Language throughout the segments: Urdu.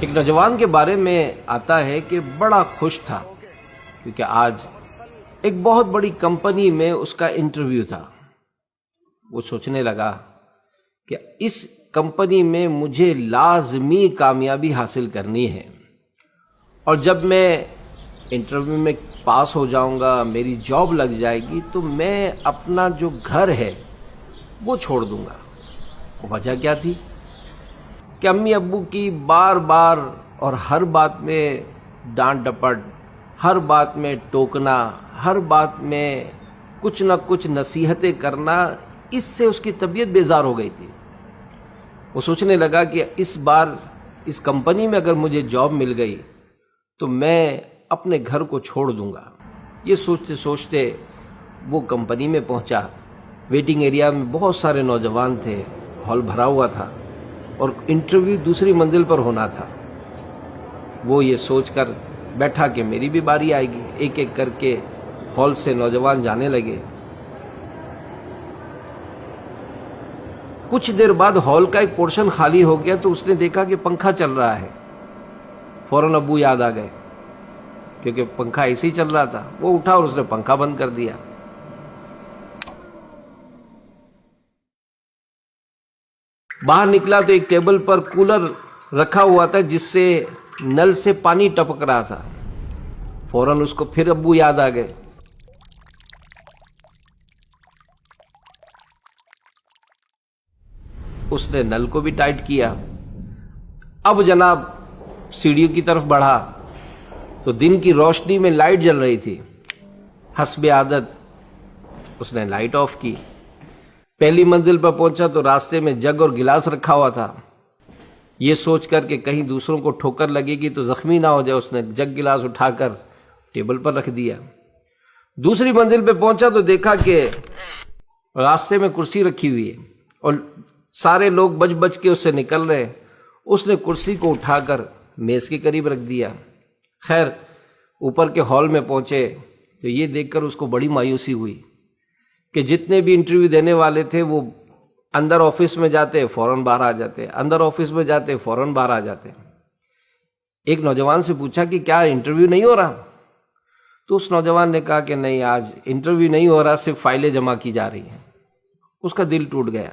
ایک نوجوان کے بارے میں آتا ہے کہ بڑا خوش تھا کیونکہ آج ایک بہت بڑی کمپنی میں اس کا انٹرویو تھا۔ وہ سوچنے لگا کہ اس کمپنی میں مجھے لازمی کامیابی حاصل کرنی ہے، اور جب میں انٹرویو میں پاس ہو جاؤں گا، میری جاب لگ جائے گی، تو میں اپنا جو گھر ہے وہ چھوڑ دوں گا۔ وجہ کیا تھی کہ امی ابو کی بار بار اور ہر بات میں ڈانٹ ڈپٹ، ہر بات میں ٹوکنا، ہر بات میں کچھ نہ کچھ نصیحتیں کرنا، اس سے اس کی طبیعت بیزار ہو گئی تھی۔ وہ سوچنے لگا کہ اس بار اس کمپنی میں اگر مجھے جاب مل گئی تو میں اپنے گھر کو چھوڑ دوں گا۔ یہ سوچتے سوچتے وہ کمپنی میں پہنچا۔ ویٹنگ ایریا میں بہت سارے نوجوان تھے، ہال بھرا ہوا تھا اور انٹرویو دوسری منزل پر ہونا تھا۔ وہ یہ سوچ کر بیٹھا کہ میری بھی باری آئے گی۔ ایک ایک کر کے ہال سے نوجوان جانے لگے۔ کچھ دیر بعد ہال کا ایک پورشن خالی ہو گیا تو اس نے دیکھا کہ پنکھا چل رہا ہے۔ فوراً ابو یاد آ گئے کیونکہ پنکھا ایسے ہی چل رہا تھا۔ وہ اٹھا اور اس نے پنکھا بند کر دیا۔ باہر نکلا تو ایک ٹیبل پر کولر رکھا ہوا تھا جس سے نل سے پانی ٹپک رہا تھا۔ فوراً اس کو پھر ابو یاد آ گئے۔ اس نے نل کو بھی ٹائٹ کیا۔ اب جناب سیڑھیوں کی طرف بڑھا تو دن کی روشنی میں لائٹ جل رہی تھی۔ حسب عادت اس نے لائٹ آف کی۔ پہلی منزل پر پہنچا تو راستے میں جگ اور گلاس رکھا ہوا تھا۔ یہ سوچ کر کہ کہیں دوسروں کو ٹھوکر لگے گی تو زخمی نہ ہو جائے، اس نے جگ گلاس اٹھا کر ٹیبل پر رکھ دیا۔ دوسری منزل پہ پہنچا تو دیکھا کہ راستے میں کرسی رکھی ہوئی ہے اور سارے لوگ بج بج کے اس سے نکل رہے۔ اس نے کرسی کو اٹھا کر میز کے قریب رکھ دیا۔ خیر اوپر کے ہال میں پہنچے تو یہ دیکھ کر اس کو بڑی مایوسی ہوئی کہ جتنے بھی انٹرویو دینے والے تھے وہ اندر آفس میں جاتے فوراً باہر آ جاتے، اندر آفس میں جاتے فوراً باہر آ جاتے۔ ایک نوجوان سے پوچھا کہ کیا انٹرویو نہیں ہو رہا؟ تو اس نوجوان نے کہا کہ نہیں، آج انٹرویو نہیں ہو رہا، صرف فائلیں جمع کی جا رہی ہیں۔ اس کا دل ٹوٹ گیا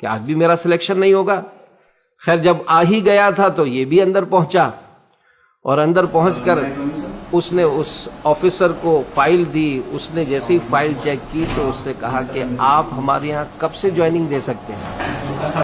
کہ آج بھی میرا سلیکشن نہیں ہوگا۔ خیر جب آ ہی گیا تھا تو یہ بھی اندر پہنچا، اور اندر پہنچ کر اس نے اس آفیسر کو فائل دی۔ اس نے جیسے ہی فائل چیک کی تو اس سے کہا کہ آپ ہمارے یہاں کب سے جوائننگ دے سکتے ہیں؟